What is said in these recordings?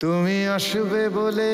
তুমি আসবে বলে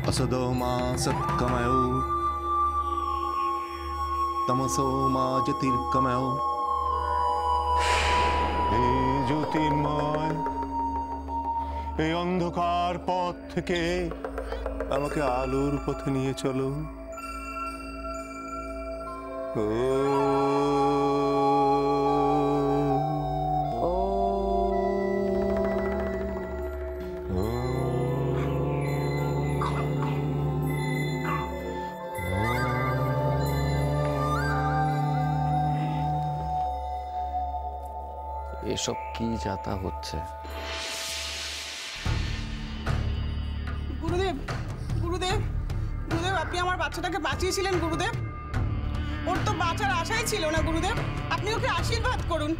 असदो मा सत्कमयो तमसो मा ज्योतिर्गमयो এই জ্যোতির্ময় এই অন্ধকার পথ থেকে আমাকে আলোর পথে নিয়ে চলো। এসব কি যাতা হচ্ছে? গুরুদেব গুরুদেব গুরুদেব, আপনি আমার বাচ্চাটাকে বাঁচিয়েছিলেন গুরুদেব। ওর তো বাঁচার আশাই ছিল না গুরুদেব, আপনি ওকে আশীর্বাদ করুন।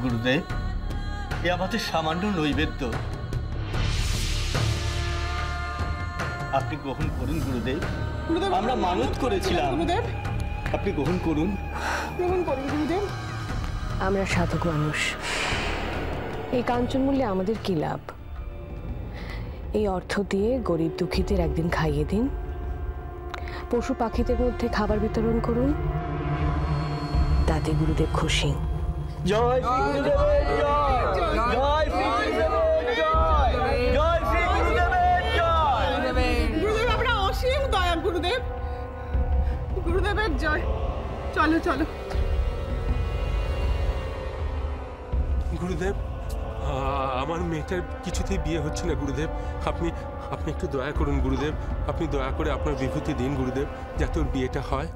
গুরুদেব, এ আমাদের সামান্য নৈবেদ্য, আপনি গ্রহণ করুন গুরুদেব। আমরা মানত করেছিলাম গুরুদেব, আপনি গ্রহণ করুন। গ্রহণ করুন গুরুদেব। আমরা সাধক মানুষ, এই কাঞ্চনমূল্যে আমাদের কি লাভ? এই অর্থ দিয়ে গরিব দুঃখীদের একদিন খাইয়ে দিন, পশু পাখিদের মধ্যে খাবার বিতরণ করুন, তাতে গুরুদেব খুশি। জয় শ্রী গুরুদেবের জয়, জয় শ্রী গুরুদেবের জয়, জয় শ্রী গুরুদেবের জয়। গুরুদেব, আমরা অসীম দয়া গুরুদেব, গুরুদেবের জয়। চলো চলো গুরুদেব, আমার মেয়েটার কিছুতেই বিয়ে হচ্ছে না গুরুদেব। আপনি আপনি একটু দয়া করুন গুরুদেব, আপনি দয়া করে আপনার বিভূতি দিন গুরুদেব, যাতে ওর বিয়েটা হয়।